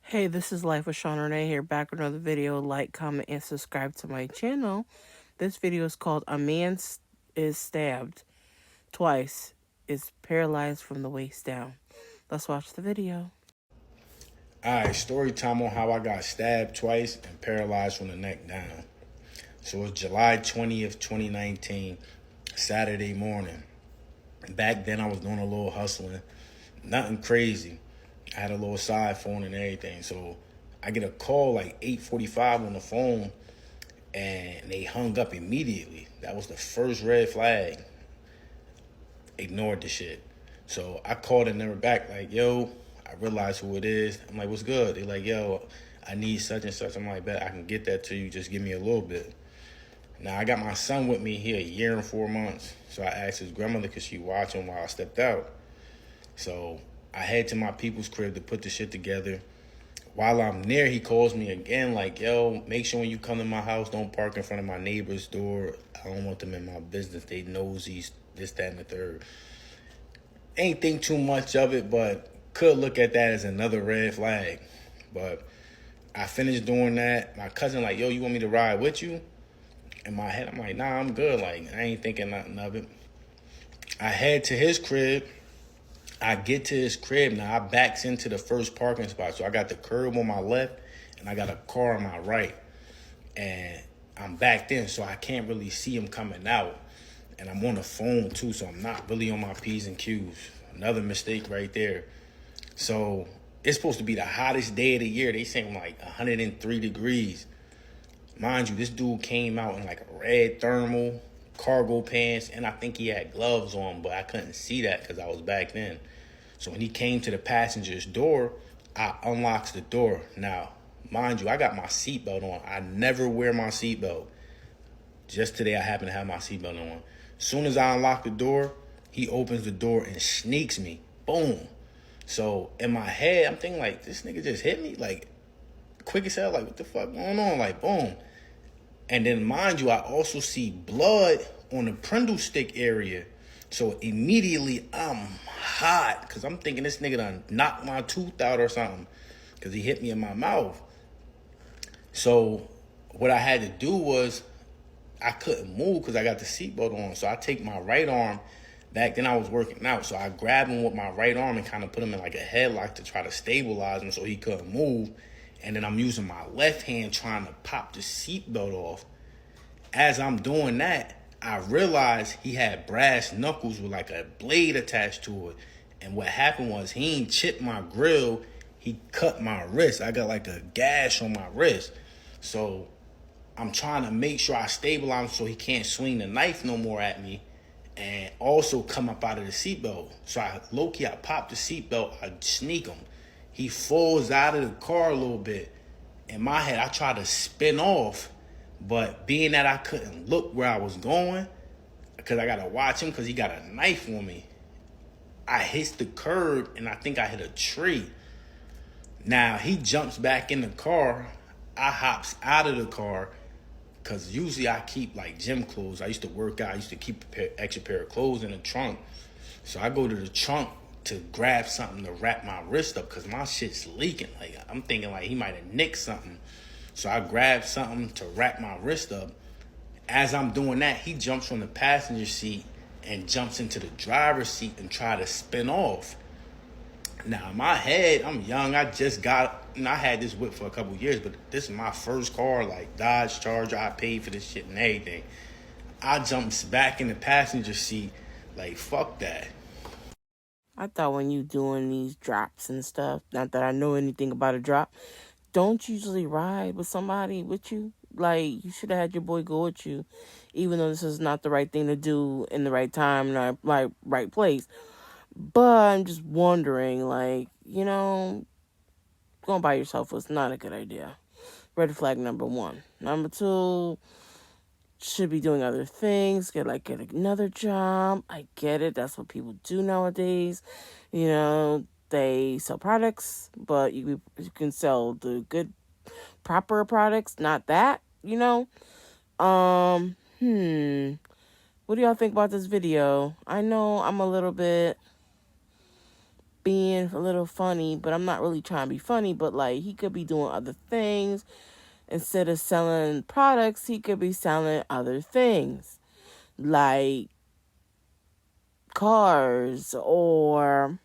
Hey, this is Life with Sean Renee here, back with another video. Like, comment, and subscribe to my channel. This video is called A Man is Stabbed Twice, is Paralyzed from the Waist Down. Let's watch the video. Alright, story time on how I got stabbed twice and paralyzed from the neck down. So it's July 20th, 2019, Saturday morning. Back then I was doing a little hustling. Nothing crazy. I had a little side phone and everything. So I get a call like 8:45 on the phone and they hung up immediately. That was the first red flag. Ignored the shit. So I called and never back like, yo, I realized who it is. I'm like, what's good? They like, yo, I need such and such. I'm like, bet I can get that to you. Just give me a little bit. Now I got my son with me here, a year and 4 months. So I asked his grandmother, could she watch him while I stepped out? So I head to my people's crib to put the shit together. While I'm there, he calls me again like, yo, make sure when you come to my house, don't park in front of my neighbor's door. I don't want them in my business. They nosy, this, that, and the third. Ain't think too much of it, but could look at that as another red flag. But I finished doing that. My cousin like, yo, you want me to ride with you? In my head, I'm like, nah, I'm good. Like, I ain't thinking nothing of it. I head to his crib. I get to his crib. Now, I backs into the first parking spot. So I got the curb on my left, and I got a car on my right. And I'm backed in, so I can't really see him coming out. And I'm on the phone, too, so I'm not really on my P's and Q's. Another mistake right there. So it's supposed to be the hottest day of the year. They saying like 103 degrees. Mind you, this dude came out in like a red thermal, cargo pants, and I think he had gloves on, but I couldn't see that because I was back then. So when he came to the passenger's door, I unlocks the door. Now, mind you, I got my seatbelt on. I never wear my seatbelt. Just today, I happen to have my seatbelt on. As soon as I unlock the door, he opens the door and sneaks me. Boom. So in my head, I'm thinking like, this nigga just hit me? Like, quick as hell, like, what the fuck going on? Like, boom. And then, mind you, I also see blood on the Prindle stick area. So immediately, I'm hot because I'm thinking this nigga done knocked my tooth out or something because he hit me in my mouth. So what I had to do was I couldn't move because I got the seatbelt on. So I take my right arm. Back then I was working out. So I grabbed him with my right arm and kind of put him in like a headlock to try to stabilize him so he couldn't move. And then I'm using my left hand trying to pop the seatbelt off. As I'm doing that, I realized he had brass knuckles with like a blade attached to it. And what happened was he ain't chipped my grill. He cut my wrist. I got like a gash on my wrist. So I'm trying to make sure I stabilize him so he can't swing the knife no more at me and also come up out of the seatbelt. So I pop the seatbelt, I sneak him. He falls out of the car a little bit. In my head, I try to spin off, but being that I couldn't look where I was going, because I got to watch him because he got a knife on me, I hit the curb and I think I hit a tree. Now, he jumps back in the car. I hops out of the car because usually I keep like gym clothes. I used to work out. I used to keep extra pair of clothes in the trunk. So I go to the trunk to grab something to wrap my wrist up because my shit's leaking. Like I'm thinking like he might have nicked something. So I grab something to wrap my wrist up. As I'm doing that, he jumps from the passenger seat and jumps into the driver's seat and try to spin off. Now, in my head, I'm young. I just got, I had this whip for a couple years, but this is my first car, like Dodge Charger. I paid for this shit and everything. I jumps back in the passenger seat, like, fuck that. I thought when you doing these drops and stuff, not that I know anything about a drop, don't usually ride with somebody with you. Like, you should have had your boy go with you, even though this is not the right thing to do in the right time, not like right place. But I'm just wondering, like, going by yourself was not a good idea. Red flag number one. Number two, should be doing other things. Get another job. I get it. That's what people do nowadays. They sell products, but you can sell the good, proper products, not that. What do y'all think about this video? I know I'm a little bit being a little funny, but I'm not really trying to be funny, but like he could be doing other things. Instead of selling products, he could be selling other things like cars or,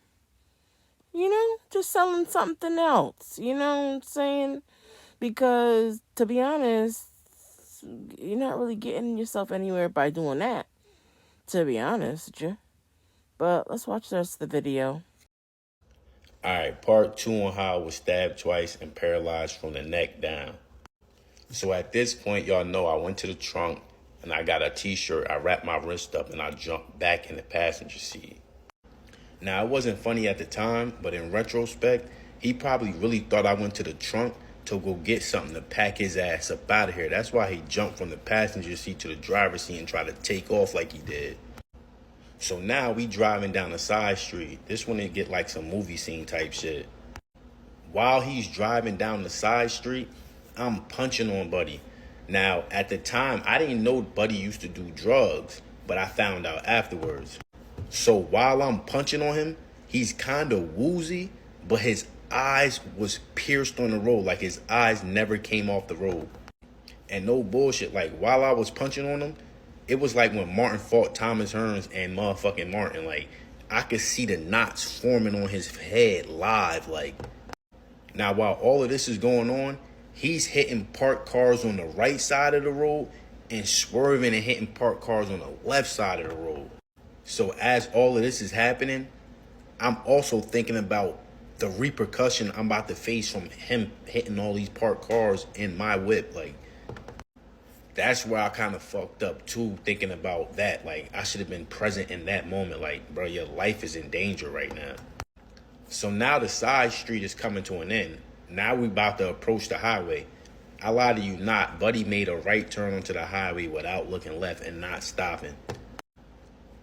just selling something else. You know what I'm saying? Because to be honest, you're not really getting yourself anywhere by doing that, to be honest with you. But let's watch the rest of the video. All right, part 2 on how I was stabbed twice and paralyzed from the neck down. So at this point, y'all know I went to the trunk and I got a t-shirt. I wrapped my wrist up and I jumped back in the passenger seat. Now, it wasn't funny at the time, but in retrospect, he probably really thought I went to the trunk to go get something to pack his ass up out of here. That's why he jumped from the passenger seat to the driver's seat and tried to take off like he did. So now we driving down a side street. This one didn't get like some movie scene type shit. While he's driving down the side street, I'm punching on Buddy. Now, at the time, I didn't know Buddy used to do drugs, but I found out afterwards. So while I'm punching on him, he's kind of woozy, but his eyes was pierced on the road, like his eyes never came off the road. And no bullshit, like while I was punching on him, it was like when Martin fought Thomas Hearns and motherfucking Martin. Like, I could see the knots forming on his head live. Like, now while all of this is going on, he's hitting parked cars on the right side of the road and swerving and hitting parked cars on the left side of the road. So as all of this is happening, I'm also thinking about the repercussion I'm about to face from him hitting all these parked cars in my whip. Like, that's where I kind of fucked up too, thinking about that. Like, I should have been present in that moment. Like, bro, your life is in danger right now. So now the side street is coming to an end. Now we about to approach the highway. I lie to you not, Buddy made a right turn onto the highway without looking left and not stopping.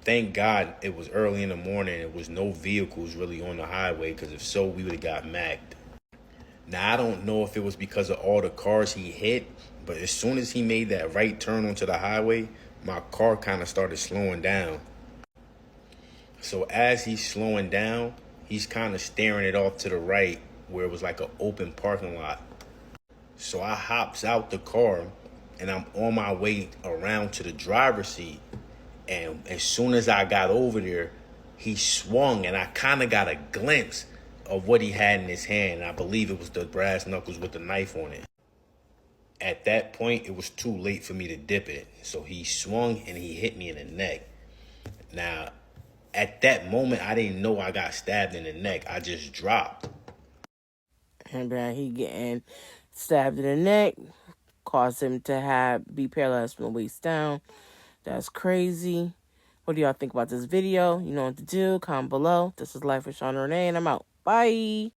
Thank God it was early in the morning. There was no vehicles really on the highway, because if so, we would have got macked. Now, I don't know if it was because of all the cars he hit, but as soon as he made that right turn onto the highway, my car kind of started slowing down. So as he's slowing down, he's kind of staring it off to the right where it was like an open parking lot. So I hops out the car and I'm on my way around to the driver's seat. And as soon as I got over there, he swung and I kind of got a glimpse of what he had in his hand. I believe it was the brass knuckles with the knife on it. At that point, it was too late for me to dip it. So he swung and he hit me in the neck. Now, at that moment, I didn't know I got stabbed in the neck. I just dropped. And he getting stabbed in the neck caused him to be paralyzed from the waist down. That's crazy. What do y'all think about this video? You know what to do. Comment below. This is Life with Sean Renee, and I'm out. Bye.